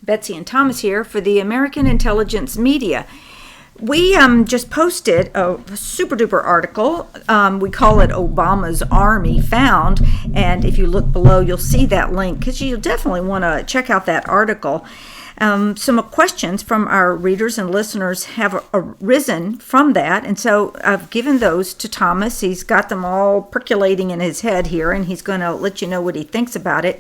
Betsy and Thomas here for the American Intelligence Media. We just posted a super duper article. We call it Obama's Army Found. And if you look below, you'll see that link because you'll definitely want to check out that article. Some questions from our readers and listeners have arisen from that. And so I've given those to Thomas. He's got them all percolating in his head here, and he's going to let you know what he thinks about it.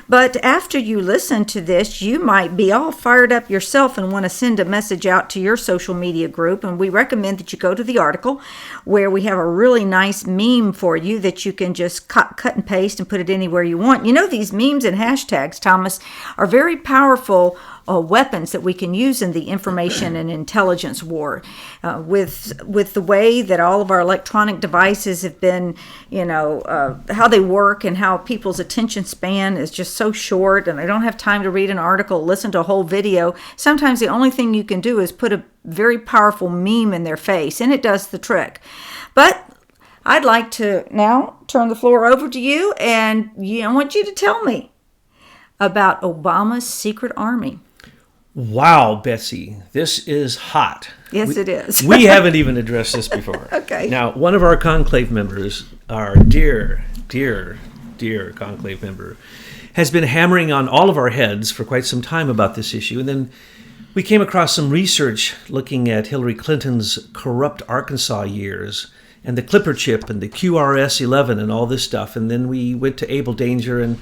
But after you listen to this, you might be all fired up yourself and want to send a message out to your social media group. And we recommend that you go to the article where we have a really nice meme for you that you can just cut and paste and put it anywhere you want. You know, these memes and hashtags, Thomas, are very powerful weapons that we can use in the information and intelligence war. With the way that all of our electronic devices have been, how they work and how people's attention span is just so short and they don't have time to read an article, listen to a whole video. Sometimes the only thing you can do is put a very powerful meme in their face, and it does the trick. But I'd like to now turn the floor over to you, and I want you to tell me about Obama's secret army. Wow, Betsy, this is hot. Yes, it is. We haven't even addressed this before. Okay. Now, one of our conclave members, our dear conclave member, has been hammering on all of our heads for quite some time about this issue. And then we came across some research looking at Hillary Clinton's corrupt Arkansas years and the Clipper chip and the QRS-11 and all this stuff. And then we went to Able Danger and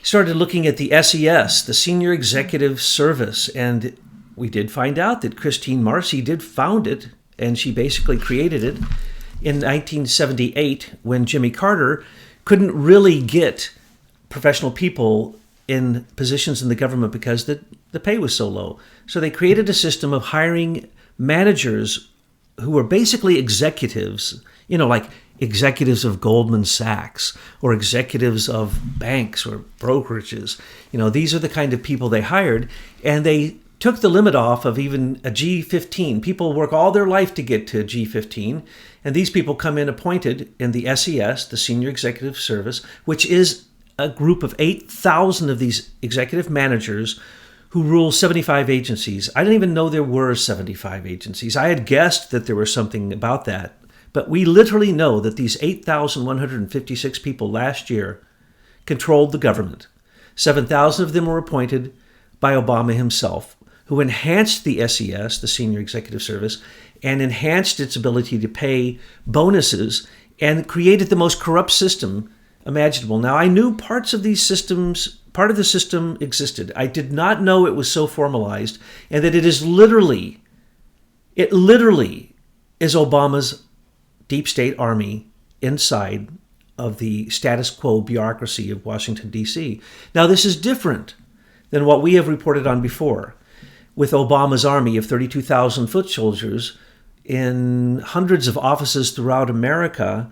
started looking at the SES, the Senior Executive Service, and we did find out that Christine Marcy did found it, and she basically created it in 1978 when Jimmy Carter couldn't really get professional people in positions in the government because the pay was so low. So they created a system of hiring managers who were basically executives, like executives of Goldman Sachs or executives of banks or brokerages. These are the kind of people they hired, and they took the limit off of even a G15. People work all their life to get to G15, and these people come in appointed in the SES, the Senior Executive Service, which is a group of 8,000 of these executive managers who rule 75 agencies. I didn't even know there were 75 agencies. I had guessed that there was something about that. But we literally know that these 8,156 people last year controlled the government. 7,000 of them were appointed by Obama himself, who enhanced the SES, the Senior Executive Service, and enhanced its ability to pay bonuses and created the most corrupt system imaginable. Now, I knew part of the system existed. I did not know it was so formalized and that it literally is Obama's deep state army inside of the status quo bureaucracy of Washington, D.C. Now, this is different than what we have reported on before with Obama's army of 32,000 foot soldiers in hundreds of offices throughout America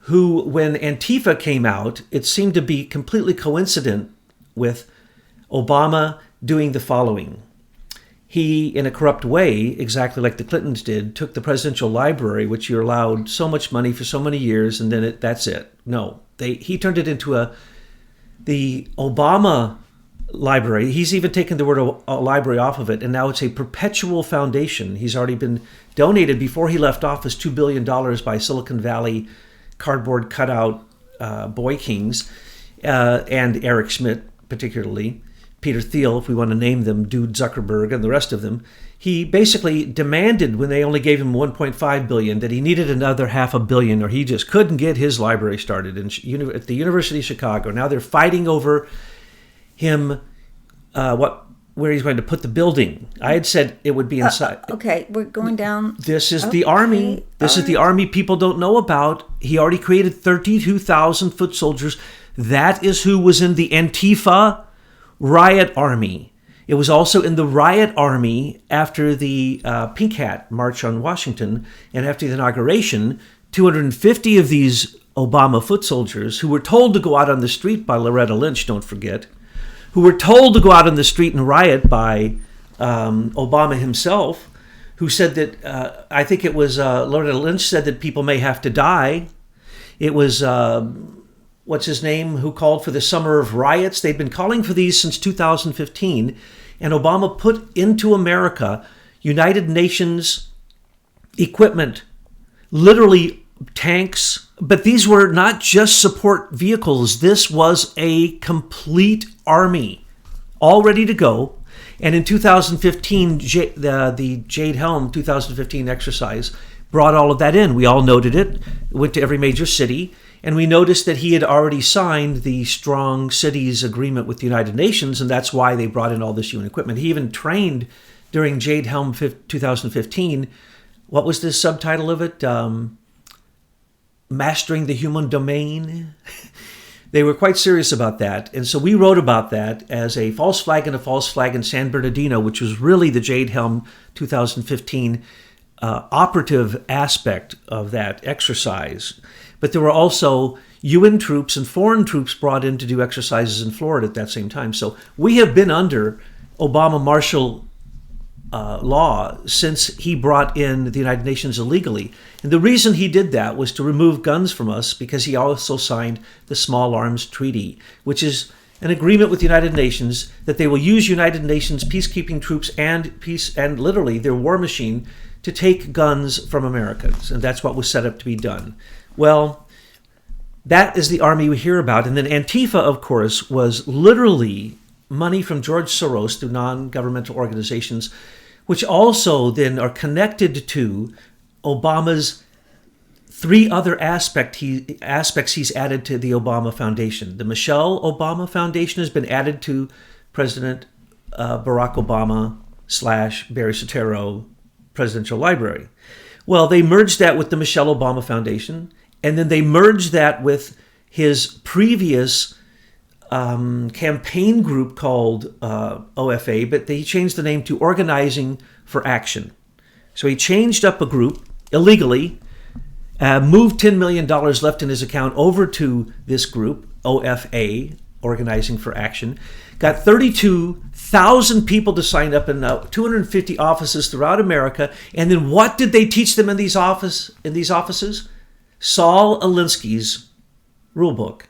who, when Antifa came out, it seemed to be completely coincident with Obama doing the following. He, in a corrupt way, exactly like the Clintons did, took the presidential library, which you're allowed so much money for so many years, and then that's it. No, he turned it into the Obama library. He's even taken the word library off of it, and now it's a perpetual foundation. He's already been donated before he left office $2 billion by Silicon Valley cardboard cutout boy kings and Eric Schmidt particularly. Peter Thiel, if we want to name them, Dude Zuckerberg, and the rest of them, he basically demanded when they only gave him $1.5 billion that he needed another $500 million, or he just couldn't get his library started at the University of Chicago. Now they're fighting over him, where he's going to put the building. I had said it would be inside. Okay, we're going down. This is the army. This is the army people don't know about. He already created 32,000 foot soldiers. That is who was in the Antifa riot army. It was also in the riot army after the Pink Hat March on Washington, and after the inauguration, 250 of these Obama foot soldiers, who were told to go out on the street by Loretta Lynch, don't forget, who were told to go out on the street and riot by Obama himself, who said that, I think it was Loretta Lynch said that people may have to die. It was what's his name, who called for the summer of riots. They'd been calling for these since 2015. And Obama put into America United Nations equipment, literally tanks, but these were not just support vehicles. This was a complete army, all ready to go. And in 2015, the Jade Helm 2015 exercise brought all of that in. We all noted it, went to every major city, and we noticed that he had already signed the Strong Cities Agreement with the United Nations, and that's why they brought in all this UN equipment. He even trained during Jade Helm 2015. What was the subtitle of it? Mastering the Human Domain. They were quite serious about that. And so we wrote about that as a false flag in San Bernardino, which was really the Jade Helm 2015 operative aspect of that exercise. But there were also UN troops and foreign troops brought in to do exercises in Florida at that same time. So we have been under Obama martial law since he brought in the United Nations illegally. And the reason he did that was to remove guns from us, because he also signed the Small Arms Treaty, which is an agreement with the United Nations that they will use United Nations peacekeeping troops and literally their war machine to take guns from Americans. And that's what was set up to be done. Well, that is the army we hear about. And then Antifa, of course, was literally money from George Soros through non-governmental organizations, which also then are connected to Obama's three other aspects he's added to the Obama Foundation. The Michelle Obama Foundation has been added to President Barack Obama / Barry Soetoro Presidential Library. Well, they merged that with the Michelle Obama Foundation, and then they merged that with his previous campaign group called OFA, but they changed the name to Organizing for Action. So he changed up a group illegally, moved $10 million left in his account over to this group, OFA, Organizing for Action, got 32,000 people to sign up in 250 offices throughout America. And then what did they teach them in these offices? Saul Alinsky's rule book.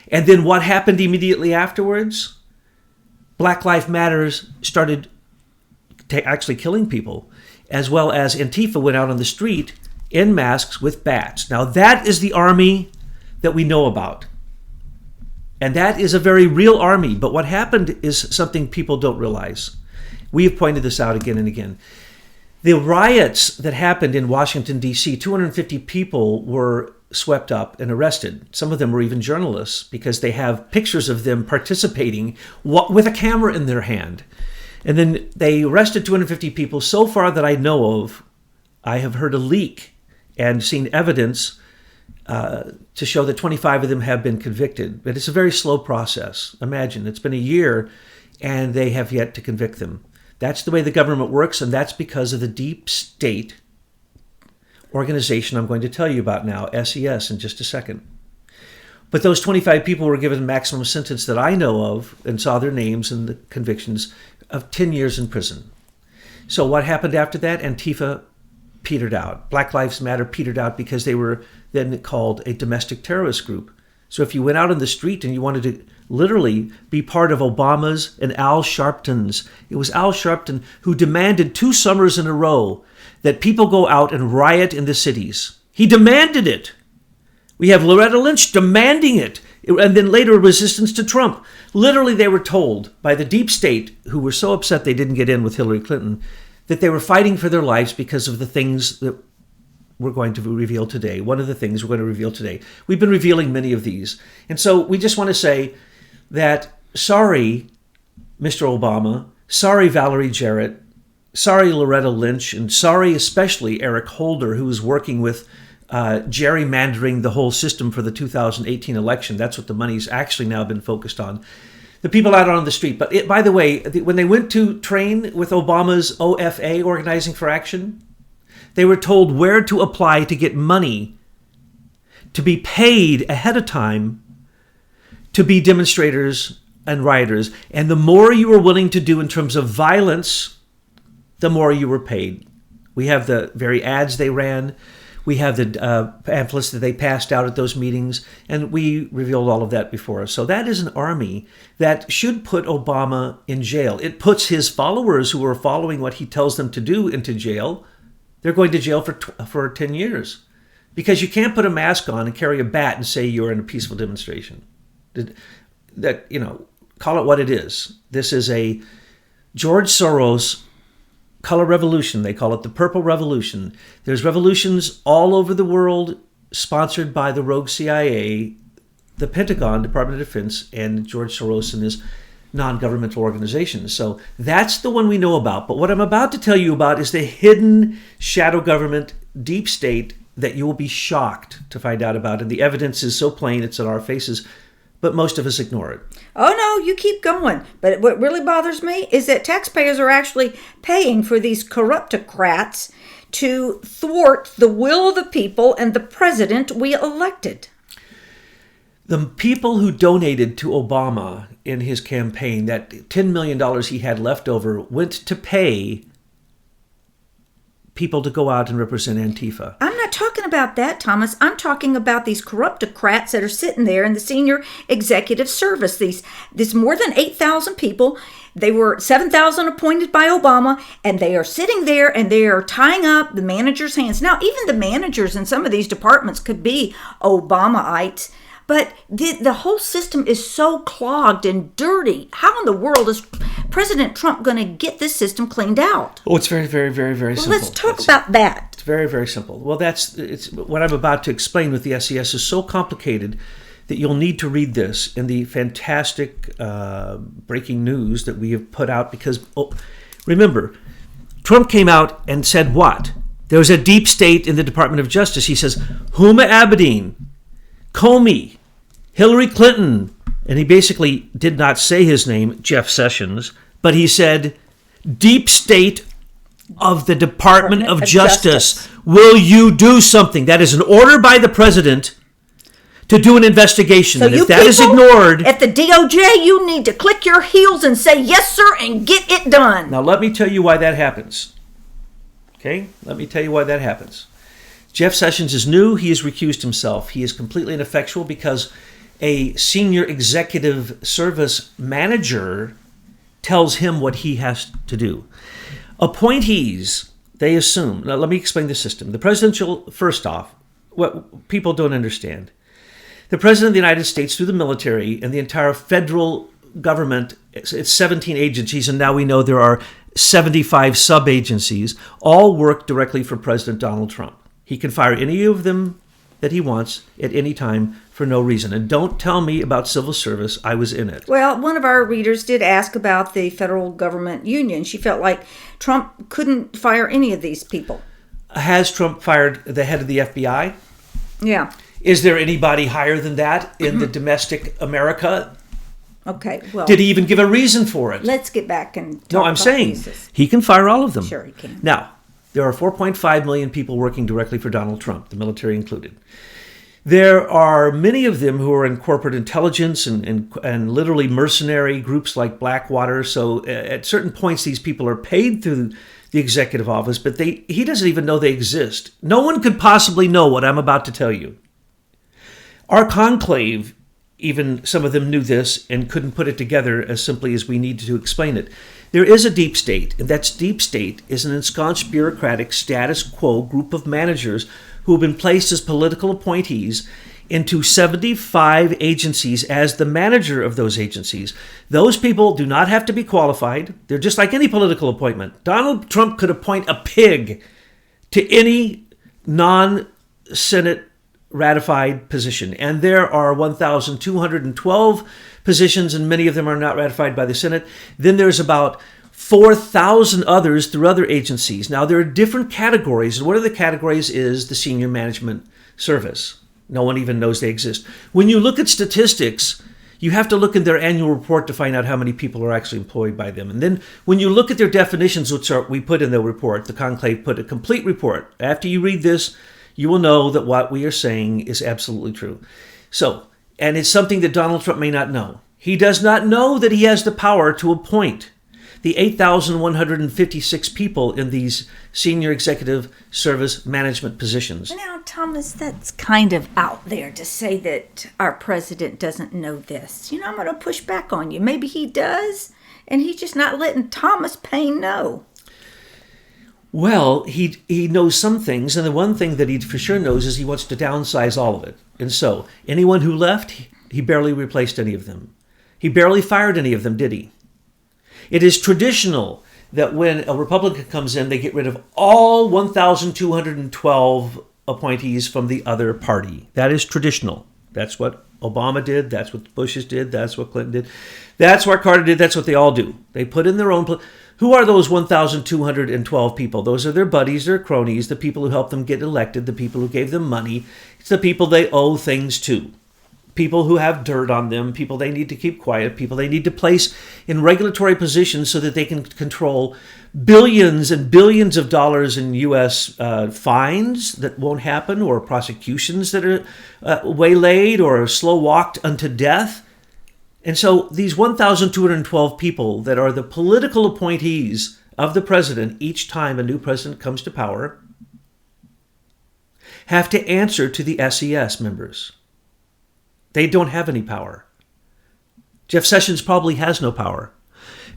And then what happened immediately afterwards? Black Lives Matter started actually killing people, as well as Antifa went out on the street in masks with bats. Now that is the army that we know about. And that is a very real army. But what happened is something people don't realize. We have pointed this out again and again. The riots that happened in Washington, D.C., 250 people were swept up and arrested. Some of them were even journalists, because they have pictures of them participating with a camera in their hand. And then they arrested 250 people. So far that I know of, I have heard a leak and seen evidence to show that 25 of them have been convicted. But it's a very slow process. Imagine, it's been a year and they have yet to convict them. That's the way the government works, and that's because of the deep state organization I'm going to tell you about now, SES, in just a second. But those 25 people were given a maximum sentence that I know of, and saw their names and the convictions, of 10 years in prison. So what happened after that? Antifa petered out. Black Lives Matter petered out because they were then called a domestic terrorist group. So if you went out on the street and you wanted to literally be part of Obama's and Al Sharpton's, it was Al Sharpton who demanded 2 summers in a row that people go out and riot in the cities. He demanded it. We have Loretta Lynch demanding it. And then later resistance to Trump. Literally, they were told by the deep state, who were so upset they didn't get in with Hillary Clinton, that they were fighting for their lives because of the things that we're going to reveal today. One of the things we're going to reveal today. We've been revealing many of these. And so we just want to say that sorry, Mr. Obama, sorry, Valerie Jarrett, sorry, Loretta Lynch, and sorry especially Eric Holder, who is working with gerrymandering the whole system for the 2018 election. That's what the money's actually now been focused on. The people out on the street. But by the way, when they went to train with Obama's OFA, Organizing for Action, they were told where to apply to get money to be paid ahead of time to be demonstrators and rioters. And the more you were willing to do in terms of violence, the more you were paid. We have the very ads they ran. We have the pamphlets that they passed out at those meetings, and we revealed all of that before us. So that is an army that should put Obama in jail. It puts his followers who are following what he tells them to do into jail. They're going to jail for 10 years. Because you can't put a mask on and carry a bat and say you're in a peaceful demonstration. Call it what it is. This is a George Soros color revolution. They call it the Purple Revolution. There's revolutions all over the world sponsored by the rogue CIA, the Pentagon, Department of Defense, and George Soros and his non-governmental organizations. So that's the one we know about. But what I'm about to tell you about is the hidden shadow government, deep state, that you will be shocked to find out about. And the evidence is so plain, it's in our faces, but most of us ignore it. Oh, no, you keep going. But what really bothers me is that taxpayers are actually paying for these corruptocrats to thwart the will of the people and the president we elected. The people who donated to Obama in his campaign, that $10 million he had left over, went to pay people to go out and represent Antifa. I'm not talking about that, Thomas. I'm talking about these corruptocrats that are sitting there in the senior executive service. These more than 8,000 people. They were 7,000 appointed by Obama, and they are sitting there and they are tying up the managers' hands. Now, even the managers in some of these departments could be Obamaites. But the whole system is so clogged and dirty. How in the world is President Trump going to get this system cleaned out? Oh, it's very, very, very, very simple. Let's talk about that. It's very, very simple. Well, it's what I'm about to explain with the SES is so complicated that you'll need to read this in the fantastic breaking news that we have put out. Because, remember, Trump came out and said what? There was a deep state in the Department of Justice. He says, Huma Abedin, Comey, Hillary Clinton, and he basically did not say his name, Jeff Sessions, but he said, deep state of the Department of Justice. Will you do something? That is an order by the president to do an investigation. So and if that is ignored... At the DOJ, you need to click your heels and say, yes, sir, and get it done. Now, let me tell you why that happens. Okay? Let me tell you why that happens. Jeff Sessions is new. He has recused himself. He is completely ineffectual because a senior executive service manager tells him what he has to do. Appointees, they assume. Now, let me explain the system. The presidential, first off, what people don't understand. The president of the United States, through the military and the entire federal government, it's 17 agencies, and now we know there are 75 sub-agencies, all work directly for President Donald Trump. He can fire any of them that he wants at any time for no reason. And don't tell me about civil service. I was in it. Well, one of our readers did ask about the federal government union. She felt like Trump couldn't fire any of these people. Has Trump fired the head of the FBI? Yeah. Is there anybody higher than that in the domestic America? Okay, well... Did he even give a reason for it? Let's get back and talk No, I'm about saying pieces. He can fire all of them. Sure, he can. Now, there are 4.5 million people working directly for Donald Trump, the military included. There are many of them who are in corporate intelligence and literally mercenary groups like Blackwater. So at certain points, these people are paid through the executive office, but he doesn't even know they exist. No one could possibly know what I'm about to tell you. Our conclave, even some of them knew this and couldn't put it together as simply as we need to explain it. There is a deep state, and that deep state is an ensconced bureaucratic status quo group of managers who have been placed as political appointees into 75 agencies as the manager of those agencies. Those people do not have to be qualified. They're just like any political appointment. Donald Trump could appoint a pig to any non-Senate ratified position. And there are 1,212 positions, and many of them are not ratified by the Senate. Then there's about 4,000 others through other agencies. Now, there are different categories, and one of the categories is the Senior Management Service. No one even knows they exist. When you look at statistics, you have to look in their annual report to find out how many people are actually employed by them. And then when you look at their definitions, which we put in the report, the conclave put a complete report. After you read this, you will know that what we are saying is absolutely true. So, and it's something that Donald Trump may not know. He does not know that he has the power to appoint. the 8,156 people in these senior executive service management positions. Now, Thomas, that's kind of out there to say that our president doesn't know this. You know, I'm going to push back on you. Maybe he does, and he's just not letting Thomas Paine know. Well, he knows some things, and the one thing that he for sure knows is he wants to downsize all of it. And so, anyone who left, he barely replaced any of them. He barely fired any of them, did he? It is traditional that when a Republican comes in, they get rid of all 1,212 appointees from the other party. That is traditional. That's what Obama did. That's what the Bushes did. That's what Clinton did. That's what Carter did. That's what they all do. They put in their own... Who are those 1,212 people? Those are their buddies, their cronies, the people who helped them get elected, the people who gave them money. It's the people they owe things to. People who have dirt on them, people they need to keep quiet, people they need to place in regulatory positions so that they can control billions and billions of dollars in U.S. Fines that won't happen, or prosecutions that are waylaid or slow-walked unto death. And so these 1,212 people that are the political appointees of the president each time a new president comes to power have to answer to the SES members. They don't have any power. Jeff Sessions probably has no power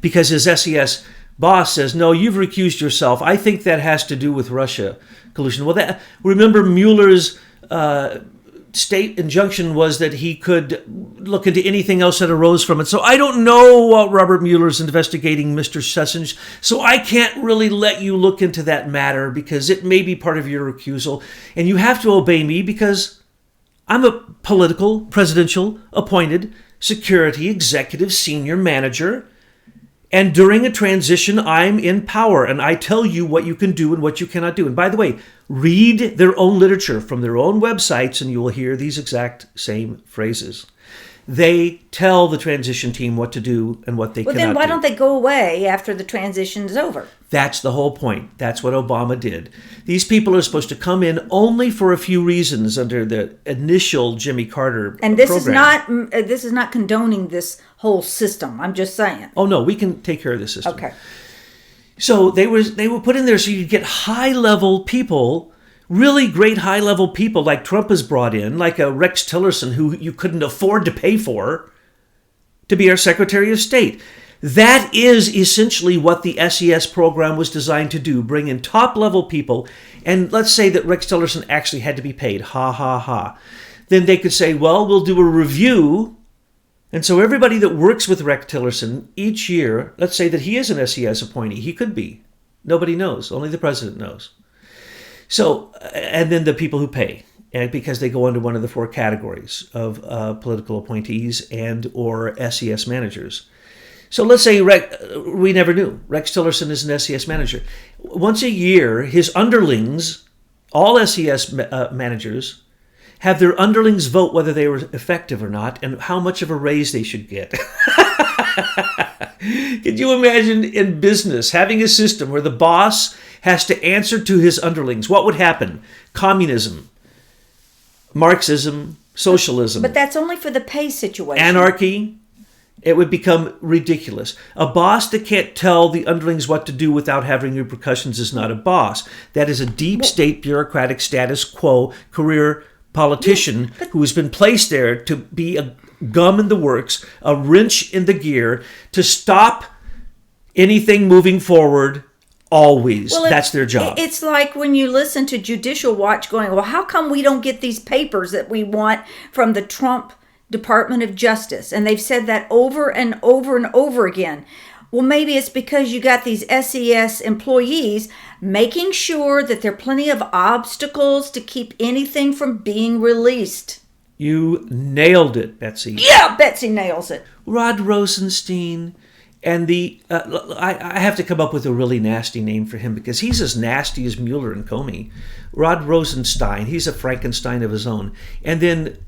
because his SES boss says, no, you've recused yourself. I think that has to do with Russia collusion. Well, remember Mueller's state injunction was that he could look into anything else that arose from it. So I don't know what Robert Mueller's investigating Mr. Sessions, so I can't really let you look into that matter because it may be part of your recusal. And you have to obey me because I'm a political, presidential, appointed security executive senior manager. And during a transition, I'm in power, and I tell you what you can do and what you cannot do. And by the way, read their own literature from their own websites, and you will hear these exact same phrases. They tell the transition team what to do and what they cannot do. Well, then why don't they go away after the transition's over? That's the whole point. That's what Obama did. These people are supposed to come in only for a few reasons under the initial Jimmy Carter and this program. This is not condoning this whole system. I'm just saying. Oh no, we can take care of this system. Okay. So they were put in there so you could get high-level people, really great high-level people like Trump has brought in, like a Rex Tillerson who you couldn't afford to pay for, to be our Secretary of State. That is essentially what the SES program was designed to do, bring in top-level people. And let's say that Rex Tillerson actually had to be paid. Ha, ha, ha. Then they could say, well, we'll do a review. And so everybody that works with Rex Tillerson each year, let's say that he is an SES appointee. He could be. Nobody knows. Only the president knows. So, and then the people who pay, and because they go under one of the four categories of political appointees and or SES managers. So let's say we never knew. Rex Tillerson is an SES manager. Once a year, his underlings, all SES managers, have their underlings vote whether they were effective or not and how much of a raise they should get. Could you imagine in business having a system where the boss has to answer to his underlings? What would happen? Communism, Marxism, socialism. But that's only for the pay situation. Anarchy. It would become ridiculous. A boss that can't tell the underlings what to do without having repercussions is not a boss. That is a deep state bureaucratic status quo career politician who has been placed there to be a gum in the works, a wrench in the gear, to stop anything moving forward always. Well, that's their job. It's like when you listen to Judicial Watch going, well, how come we don't get these papers that we want from the Trump Department of Justice? And they've said that over and over and over again. Well, maybe it's because you got these SES employees making sure that there are plenty of obstacles to keep anything from being released. You nailed it, Betsy. Yeah, Betsy nails it. Rod Rosenstein. And I have to come up with a really nasty name for him because he's as nasty as Mueller and Comey. Rod Rosenstein, he's a Frankenstein of his own. And then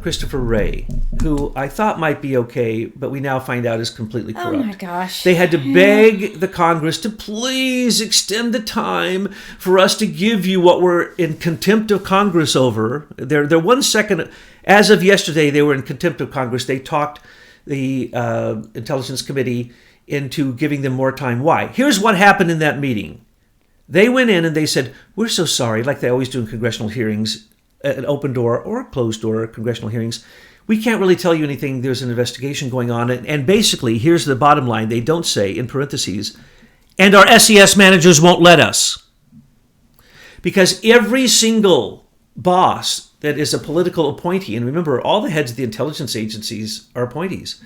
Christopher Wray, who I thought might be okay, but we now find out is completely corrupt. Oh my gosh. They had to beg the Congress to please extend the time for us to give you what we're in contempt of Congress over. They're 1 second, as of yesterday, they were in contempt of Congress. They talked the Intelligence Committee into giving them more time. Why? Here's what happened in that meeting. They went in and they said, we're so sorry, like they always do in congressional hearings, an open door or a closed door congressional hearings. We can't really tell you anything. There's an investigation going on. And basically, here's the bottom line. They don't say, in parentheses, and our SES managers won't let us. Because every single boss that is a political appointee, and remember, all the heads of the intelligence agencies are appointees.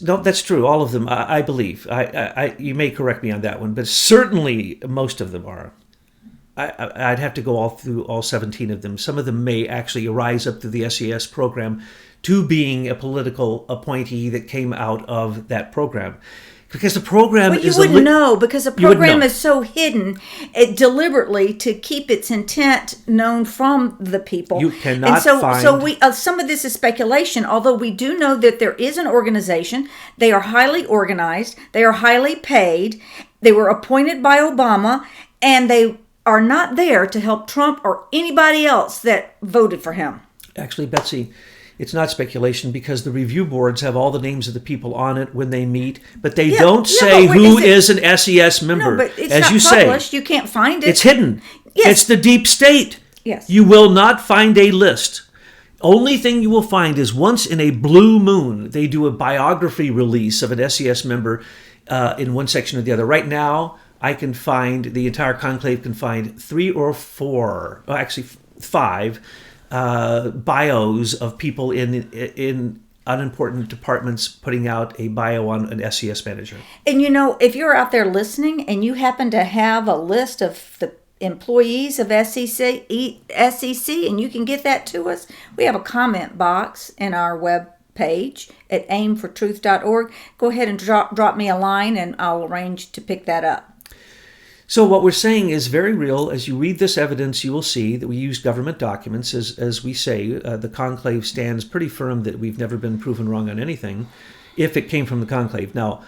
No, that's true. All of them, I believe. You may correct me on that one, but certainly most of them are. I'd have to go all through all 17 of them. Some of them may actually rise up through the SES program to being a political appointee that came out of that program. Because the program But you wouldn't know, because the program is so hidden deliberately to keep its intent known from the people. You cannot find... So some of this is speculation, although we do know that there is an organization. They are highly organized. They are highly paid. They were appointed by Obama, and they are not there to help Trump or anybody else that voted for him. Actually, Betsy, it's not speculation because the review boards have all the names of the people on it when they meet, but they don't say who is an SES member. No, but it's as not you published. Say, you can't find it. It's hidden. Yes. It's the deep state. Yes. You will not find a list. Only thing you will find is once in a blue moon, they do a biography release of an SES member in one section or the other. Right now, I can find, the entire conclave can find 3 or 4, well, actually 5 bios of people in unimportant departments putting out a bio on an SES manager. And if you're out there listening and you happen to have a list of the employees of SEC, and you can get that to us, we have a comment box in our web page at aimfortruth.org. Go ahead and drop me a line and I'll arrange to pick that up. So what we're saying is very real. As you read this evidence, you will see that we use government documents. As we say, the conclave stands pretty firm that we've never been proven wrong on anything if it came from the conclave. Now,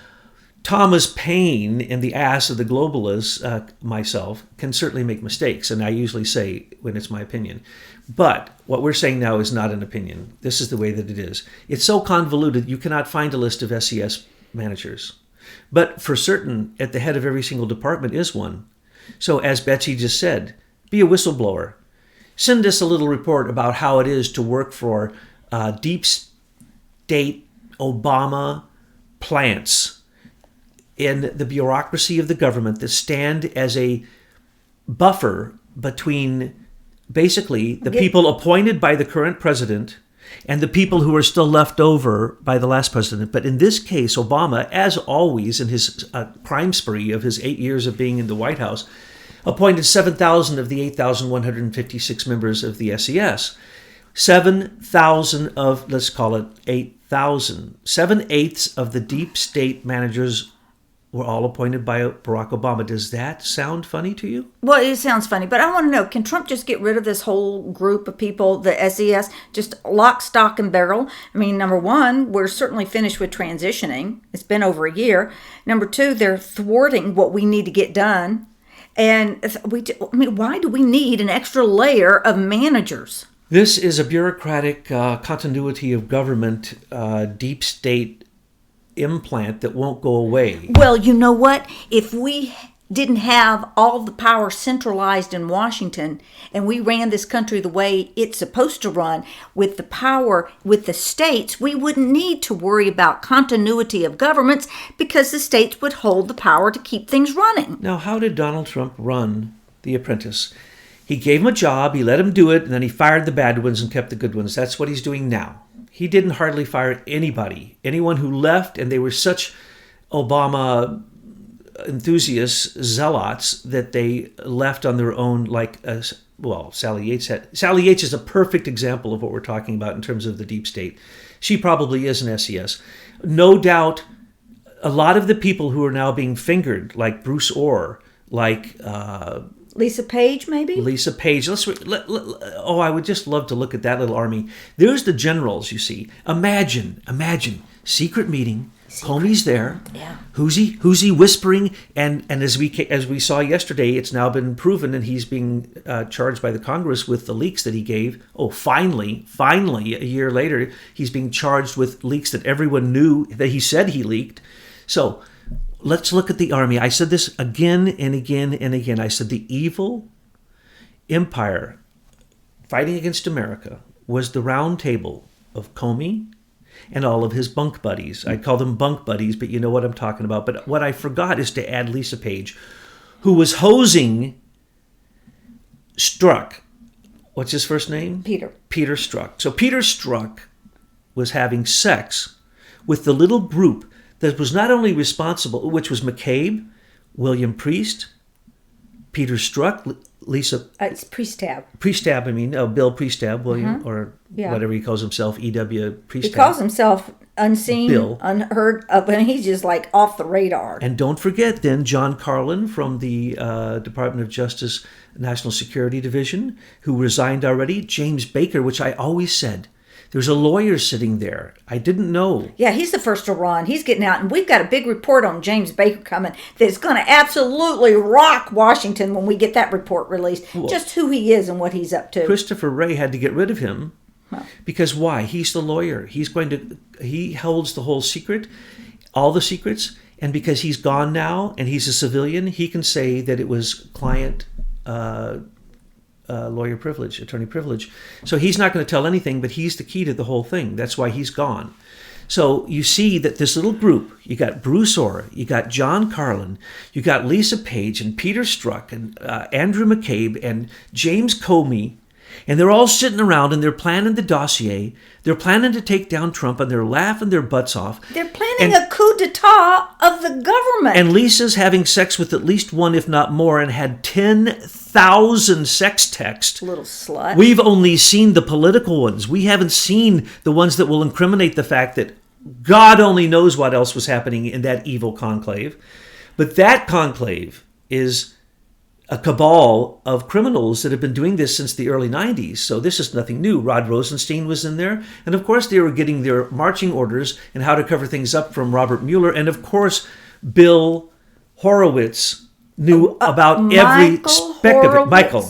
Thomas Paine in the ass of the globalists, myself, can certainly make mistakes. And I usually say when it's my opinion. But what we're saying now is not an opinion. This is the way that it is. It's so convoluted, you cannot find a list of SES managers. But for certain, at the head of every single department is one. So as Betsy just said, be a whistleblower. Send us a little report about how it is to work for deep state Obama plants in the bureaucracy of the government that stand as a buffer between basically the people appointed by the current president and the people who are still left over by the last president. But in this case, Obama, as always in his crime spree of his 8 years of being in the White House, appointed 7,000 of the 8,156 members of the SES. 7,000 of, let's call it 8,000. 7/8 of the deep state managers were all appointed by Barack Obama. Does that sound funny to you? Well, it sounds funny, but I want to know, can Trump just get rid of this whole group of people, the SES, just lock, stock, and barrel? I mean, number one, we're certainly finished with transitioning. It's been over a year. Number two, they're thwarting what we need to get done. And why do we need an extra layer of managers? This is a bureaucratic continuity of government, deep state implant that won't go away. Well, you know what? If we didn't have all the power centralized in Washington and we ran this country the way it's supposed to run with the power with the states, we wouldn't need to worry about continuity of governments because the states would hold the power to keep things running. Now, how did Donald Trump run The Apprentice? He gave him a job, he let him do it, and then he fired the bad ones and kept the good ones. That's what he's doing now. He didn't hardly fire anyone who left, and they were such Obama enthusiasts, zealots, that they left on their own, like, Sally Yates had. Sally Yates is a perfect example of what we're talking about in terms of the deep state. She probably is an SES. No doubt, a lot of the people who are now being fingered, like Bruce Orr, like... Lisa Page, maybe? Lisa Page. I would just love to look at that little army. There's the generals, you see. Imagine, secret meeting, Comey's there. Yeah. Who's he whispering? And as we saw yesterday, it's now been proven, and he's being charged by the Congress with the leaks that he gave. Oh, finally, a year later, he's being charged with leaks that everyone knew that he said he leaked. So let's look at the Army. I said this again and again and again. I said the evil empire fighting against America was the round table of Comey and all of his bunk buddies. I call them bunk buddies, but you know what I'm talking about. But what I forgot is to add Lisa Page, who was hosing Strzok. What's his first name? Peter Strzok. So Peter Strzok was having sex with the little group that was not only responsible, which was McCabe, William Priest, Peter Strzok, Lisa... it's Priestab. Priestab, Bill Priestab, William, or whatever he calls himself, E.W. Priestab. He calls himself unseen, Bill. unheard of, and he's just like off the radar. And don't forget then John Carlin from the Department of Justice National Security Division, who resigned already. James Baker, which I always said, there's a lawyer sitting there. I didn't know. Yeah, he's the first to run. He's getting out, and we've got a big report on James Baker coming that's going to absolutely rock Washington when we get that report released. Well, just who he is and what he's up to. Christopher Wray had to get rid of him. Because why? He's the lawyer. He holds the whole secret, all the secrets, and because he's gone now and he's a civilian, he can say that it was client lawyer privilege, attorney privilege. So he's not going to tell anything, but he's the key to the whole thing. That's why he's gone. So you see that this little group, you got Bruce Orr, you got John Carlin, you got Lisa Page and Peter Strzok and Andrew McCabe and James Comey, and they're all sitting around and they're planning the dossier. They're planning to take down Trump and they're laughing their butts off. They're planning a coup d'etat of the government. And Lisa's having sex with at least one, if not more, and had 10,000 sex texts. Little slut. We've only seen the political ones. We haven't seen the ones that will incriminate the fact that God only knows what else was happening in that evil conclave. But that conclave is a cabal of criminals that have been doing this since the early 90s. So this is nothing new. Rod Rosenstein was in there. And of course, they were getting their marching orders and how to cover things up from Robert Mueller. And of course, Bill Horowitz knew about every speck of it.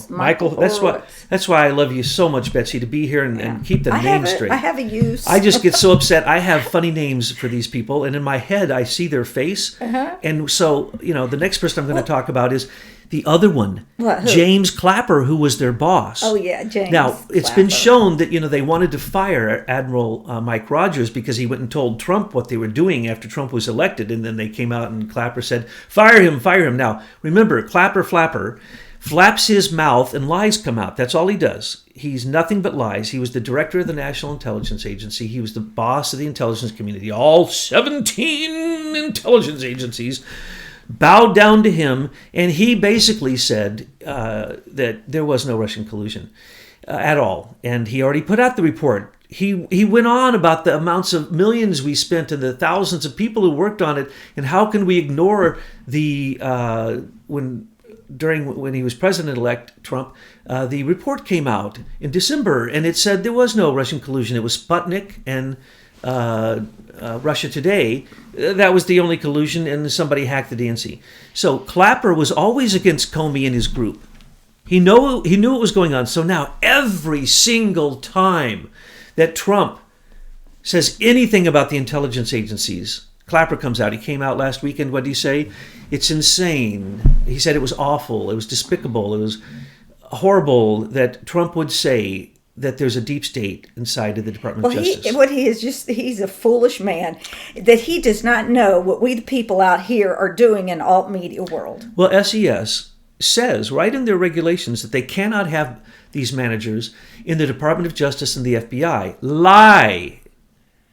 Michael, that's why I love you so much, Betsy, to be here and keep the name straight. I have a use. I just get so upset. I have funny names for these people, and in my head, I see their face. And so, the next person I'm going to talk about is the other one, James Clapper, who was their boss. Oh, yeah, James Now, it's been shown that, they wanted to fire Admiral Mike Rogers because he went and told Trump what they were doing after Trump was elected. And then they came out and Clapper said, fire him. Now, remember, Clapper Flapper flaps his mouth and lies come out. That's all he does. He's nothing but lies. He was the director of the National Intelligence Agency. He was the boss of the intelligence community. All 17 intelligence agencies bowed down to him, and he basically said that there was no Russian collusion at all. And he already put out the report. He went on about the amounts of millions we spent and the thousands of people who worked on it, and how can we ignore the when he was president-elect Trump, the report came out in December, and it said there was no Russian collusion. It was Sputnik and Russia Today. That was the only collusion, and somebody hacked the DNC. So Clapper was always against Comey and his group. He knew what was going on. So now every single time that Trump says anything about the intelligence agencies, Clapper comes out. He came out last weekend. What did he say? It's insane. He said it was awful. It was despicable. It was horrible that Trump would say that there's a deep state inside of the Department of Justice. He's a foolish man, that he does not know what we the people out here are doing in alt media world. Well, SES says right in their regulations that they cannot have these managers in the Department of Justice and the FBI. Lie.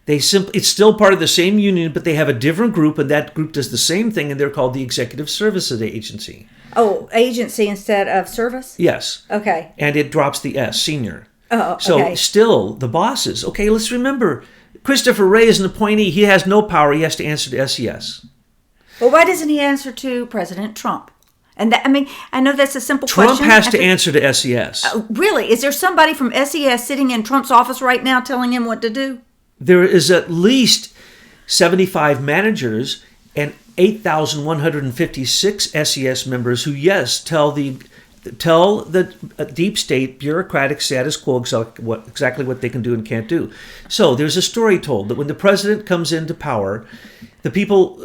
It's still part of the same union, but they have a different group, and that group does the same thing, and they're called the Executive Services Agency. Oh, agency instead of service? Yes. Okay. And it drops the S, senior. Oh, okay. So still, the bosses. Okay, let's remember, Christopher Wray is an appointee. He has no power. He has to answer to SES. Well, why doesn't he answer to President Trump? And I know that's a simple question. Trump has to answer to SES. Really? Is there somebody from SES sitting in Trump's office right now telling him what to do? There is at least 75 managers, and 8,156 SES members who, yes, tell the deep state bureaucratic status quo exactly what they can do and can't do. So there's a story told that when the president comes into power, the people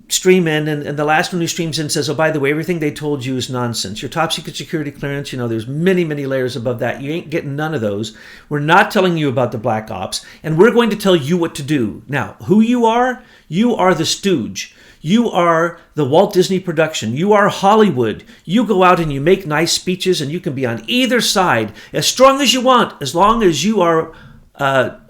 stream in, and the last one who streams in says, oh, by the way, everything they told you is nonsense. Your top secret security clearance, there's many, many layers above that. You ain't getting none of those. We're not telling you about the black ops, and we're going to tell you what to do. Now, who you are the stooge. You are the Walt Disney production. You are Hollywood. You go out and you make nice speeches, and you can be on either side as strong as you want, as long as you are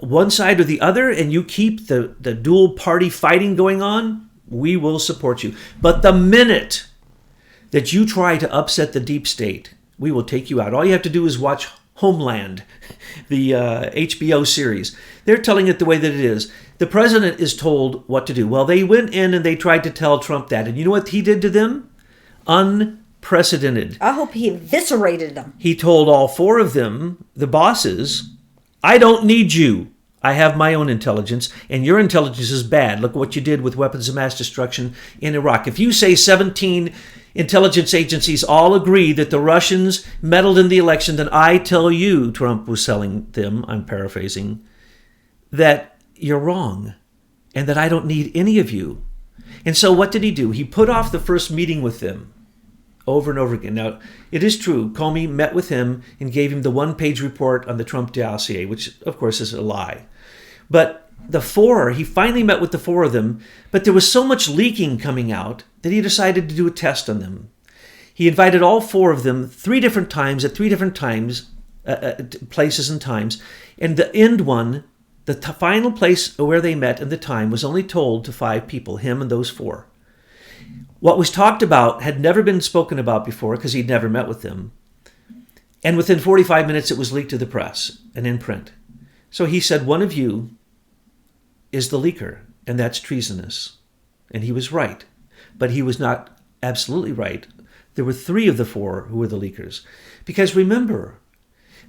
one side or the other, and you keep the dual party fighting going on. We will support you. But the minute that you try to upset the deep state, we will take you out. All you have to do is watch Homeland, the HBO series. They're telling it the way that it is. The president is told what to do. Well, they went in and they tried to tell Trump that. And you know what he did to them? Unprecedented. I hope he eviscerated them. He told all four of them, the bosses, I don't need you. I have my own intelligence, and your intelligence is bad. Look what you did with weapons of mass destruction in Iraq. If you say 17 intelligence agencies all agree that the Russians meddled in the election, then I tell you, Trump was telling them, I'm paraphrasing, that you're wrong and that I don't need any of you. And so what did he do? He put off the first meeting with them over and over again. Now, it is true, Comey met with him and gave him the one-page report on the Trump dossier, which, of course, is a lie. But he finally met with the four of them, but there was so much leaking coming out that he decided to do a test on them. He invited all four of them 3 different times at 3 different times, places and times, and the end one, the final place where they met and the time was only told to 5 people, him and those 4. What was talked about had never been spoken about before because he'd never met with them. And within 45 minutes, it was leaked to the press and in print. So he said, one of you is the leaker, and that's treasonous. And he was right. But he was not absolutely right. There were 3 of the 4 who were the leakers. Because remember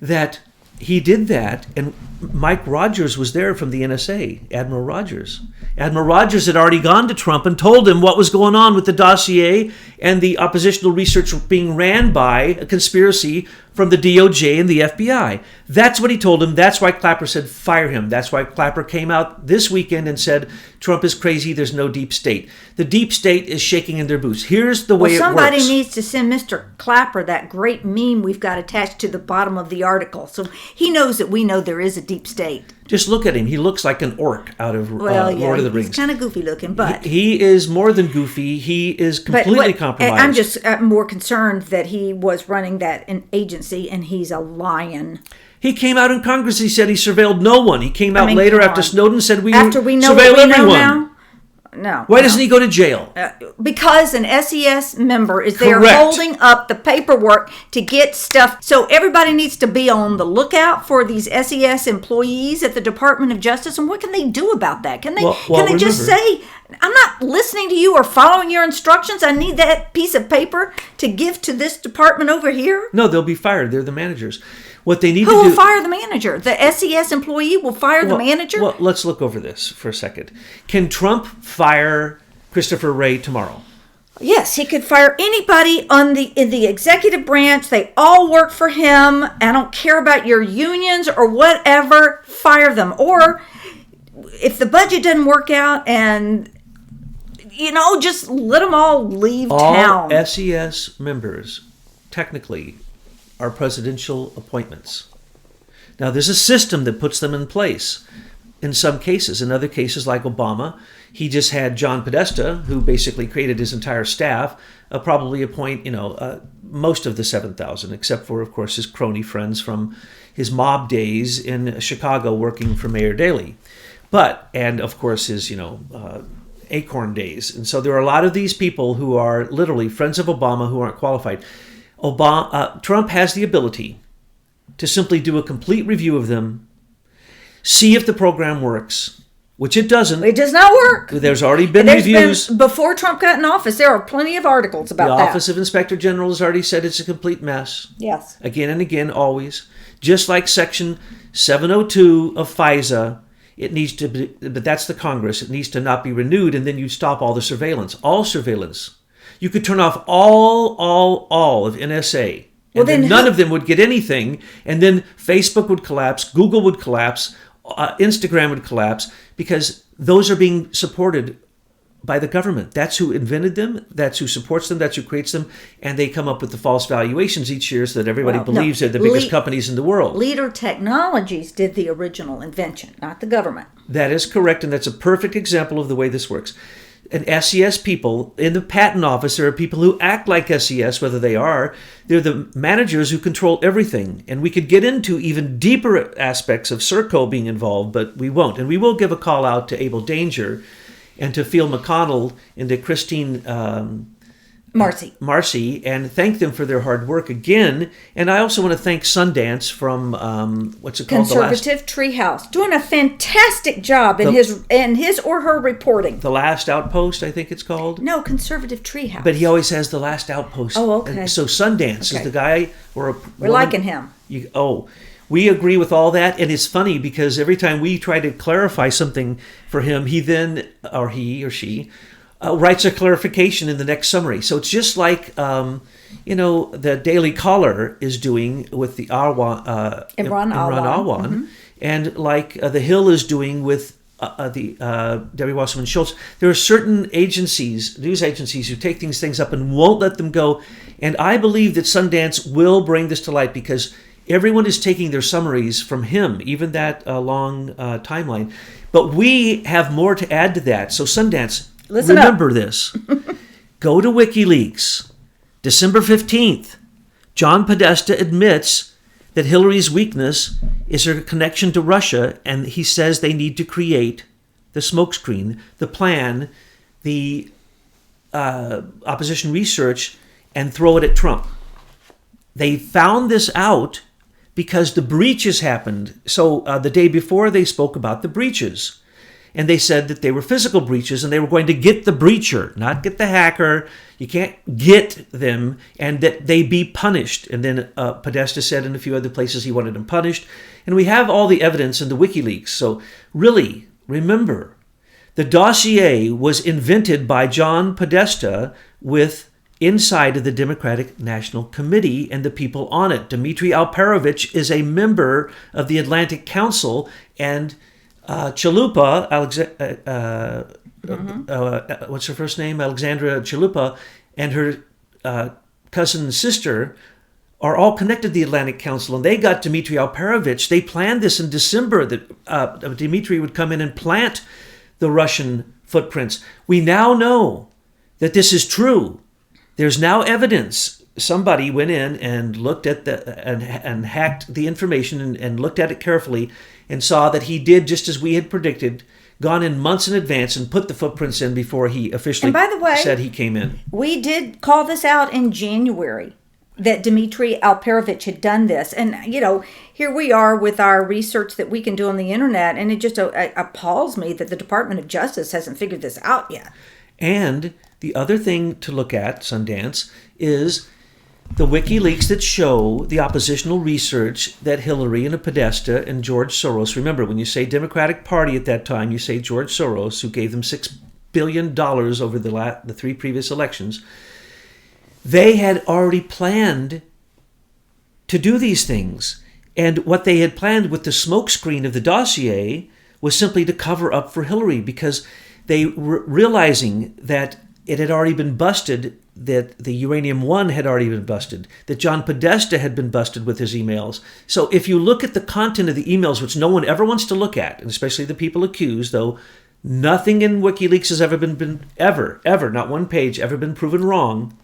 that he did that, and Mike Rogers was there from the NSA, Admiral Rogers. Admiral Rogers had already gone to Trump and told him what was going on with the dossier and the oppositional research being ran by a conspiracy from the DOJ and the FBI. That's what he told him. That's why Clapper said, fire him. That's why Clapper came out this weekend and said, Trump is crazy. There's no deep state. The deep state is shaking in their boots. Here's the way it works. Somebody needs to send Mr. Clapper that great meme we've got attached to the bottom of the article. So he knows that we know there is a deep state. Just look at him. He looks like an orc out of Lord of the Rings. He's kind of goofy looking, but... He is more than goofy. He is completely compromised. I'm just more concerned that he was running that agency and he's a lion. He came out in Congress. He said he surveilled no one. He came out later after Snowden said we after we know surveil what we everyone. Know now? No. Why doesn't he go to jail? Because an SES member is there Correct. holding up the paperwork to get stuff. So everybody needs to be on the lookout for these SES employees at the Department of Justice. And what can they do about that? Can they just say, I'm not listening to you or following your instructions. I need that piece of paper to give to this department over here? No, they'll be fired. They're the managers. What they need Who to do... will fire the manager? The SES employee will fire the manager? Well, let's look over this for a second. Can Trump fire Christopher Wray tomorrow? Yes, he could fire anybody in the executive branch. They all work for him. I don't care about your unions or whatever. Fire them. Or if the budget doesn't work out and, just let them all leave town. All SES members, technically, are presidential appointments. Now, there's a system that puts them in place in some cases. In other cases, like Obama, he just had John Podesta, who basically created his entire staff, probably appoint, most of the 7,000, except for, of course, his crony friends from his mob days in Chicago working for Mayor Daley. And of course, his, Acorn days. And so there are a lot of these people who are literally friends of Obama who aren't qualified. Trump has the ability to simply do a complete review of them, see if the program works, which it doesn't. It does not work. There's already been reviews. Before Trump got in office, there are plenty of articles about that. The Office of Inspector General has already said it's a complete mess. Yes. Again and again, always. Just like Section 702 of FISA it needs to be, but that's the Congress, it needs to not be renewed, and then you stop all the surveillance, all surveillance. You could turn off all of NSA, and then none of them would get anything, and then Facebook would collapse, Google would collapse, Instagram would collapse, because those are being supported by the government. That's who invented them, that's who supports them, that's who creates them, and they come up with the false valuations each year so that everybody believes they're the biggest companies in the world. Leader Technologies did the original invention, not the government. That is correct, and that's a perfect example of the way this works. And SES people, in the patent office, there are people who act like SES, whether they're the managers who control everything. And we could get into even deeper aspects of Serco being involved, but we won't. And we will give a call out to Abel Danger and to Phil McConnell and to Christine Marcy, and thank them for their hard work again. And I also want to thank Sundance from what's it called? Conservative Treehouse, doing a fantastic job in his or her reporting. The Last Outpost, I think it's called. No, Conservative Treehouse. But he always has The Last Outpost. Oh, okay. And so Sundance is the guy. We're liking him. We agree with all that, and it's funny because every time we try to clarify something for him, he then, or he or she, writes a clarification in the next summary. So it's just like, the Daily Caller is doing with the Imran Awan, and like The Hill is doing with Debbie Wasserman Schultz. There are certain agencies, news agencies, who take these things up and won't let them go. And I believe that Sundance will bring this to light because everyone is taking their summaries from him, even that long timeline. But we have more to add to that. So Sundance, remember this. Go to WikiLeaks. December 15th, John Podesta admits that Hillary's weakness is her connection to Russia, and he says they need to create the smokescreen, the plan, the opposition research, and throw it at Trump. They found this out because the breaches happened. So the day before, they spoke about the breaches. And they said that they were physical breaches and they were going to get the breacher, not get the hacker. You can't get them, and that they be punished. And then Podesta said in a few other places he wanted them punished. And we have all the evidence in the WikiLeaks. So really, remember, the dossier was invented by John Podesta with inside of the Democratic National Committee and the people on it. Dmitry Alperovitch is a member of the Atlantic Council, and Chalupa, what's her first name? Alexandra Chalupa, and her cousin and sister are all connected to the Atlantic Council, and they got Dmitry Alperovitch. They planned this in December that Dmitry would come in and plant the Russian footprints. We now know that this is true. There's now evidence. Somebody went in and looked at and hacked the information and looked at it carefully and saw that he did just as we had predicted, gone in months in advance and put the footprints in before he officially said he came in. We did call this out in January that Dmitry Alperovitch had done this. And, here we are with our research that we can do on the internet, and it just appalls me that the Department of Justice hasn't figured this out yet. And the other thing to look at, Sundance, is the WikiLeaks that show the oppositional research that Hillary and Podesta and George Soros, remember, when you say Democratic Party at that time, you say George Soros, who gave them $6 billion over the three previous elections, they had already planned to do these things. And what they had planned with the smokescreen of the dossier was simply to cover up for Hillary, because they were realizing that it had already been busted, that the Uranium-1 had already been busted, that John Podesta had been busted with his emails. So if you look at the content of the emails, which no one ever wants to look at, and especially the people accused, though nothing in WikiLeaks has ever been not one page, ever been proven wrong,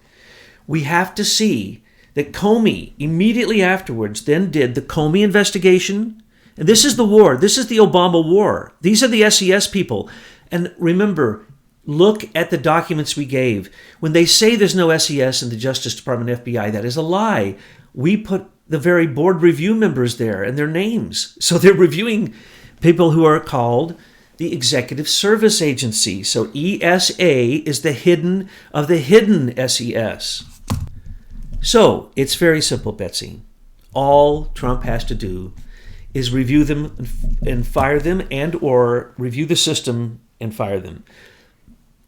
we have to see that Comey, immediately afterwards, then did the Comey investigation. And this is the war. This is the Obama war. These are the SES people. And remember, look at the documents we gave. When they say there's no SES in the Justice Department, FBI, that is a lie. We put the very board review members there and their names. So they're reviewing people who are called the Executive Service Agency. So ESA is the hidden of the hidden SES. So it's very simple, Betsy. All Trump has to do is review them and fire them, and or review the system and fire them.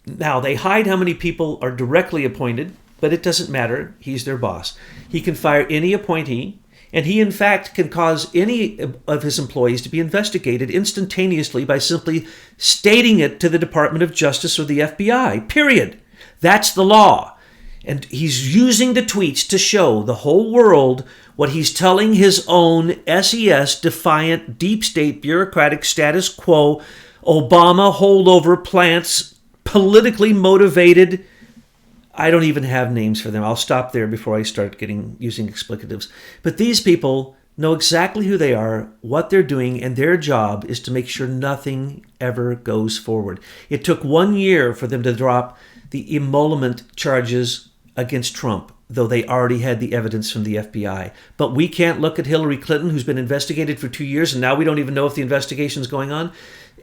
Now, they hide how many people are directly appointed, but it doesn't matter. He's their boss. He can fire any appointee, and he, in fact, can cause any of his employees to be investigated instantaneously by simply stating it to the Department of Justice or the FBI, period. That's the law. And he's using the tweets to show the whole world what he's telling his own SES defiant, deep state, bureaucratic status quo, Obama holdover plants, politically motivated. I don't even have names for them. I'll stop there before I start using explicatives. But these people know exactly who they are, what they're doing, and their job is to make sure nothing ever goes forward. It took 1 year for them to drop the emolument charges against Trump, though they already had the evidence from the FBI. But we can't look at Hillary Clinton, who's been investigated for 2 years, and now we don't even know if the investigation is going on.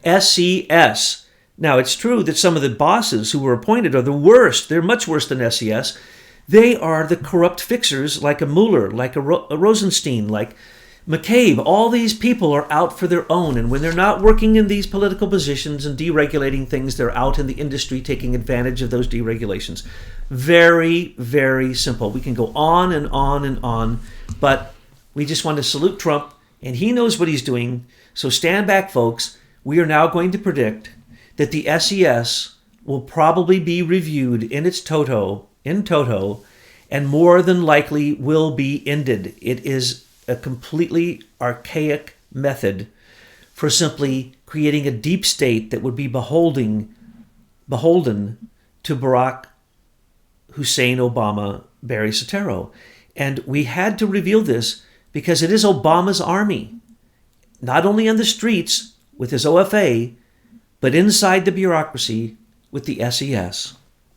SES. Now, it's true that some of the bosses who were appointed are the worst. They're much worse than SES. They are the corrupt fixers, like a Mueller, like a Rosenstein, like McCabe. All these people are out for their own. And when they're not working in these political positions and deregulating things, they're out in the industry taking advantage of those deregulations. Very, very simple. We can go on and on and on, but we just want to salute Trump, and he knows what he's doing. So stand back, folks. We are now going to predict that the SES will probably be reviewed in toto, and more than likely will be ended. It is a completely archaic method for simply creating a deep state that would be beholden to Barack Hussein Obama, Barry Soetoro. And we had to reveal this because it is Obama's army, not only on the streets with his OFA, but inside the bureaucracy with the SES.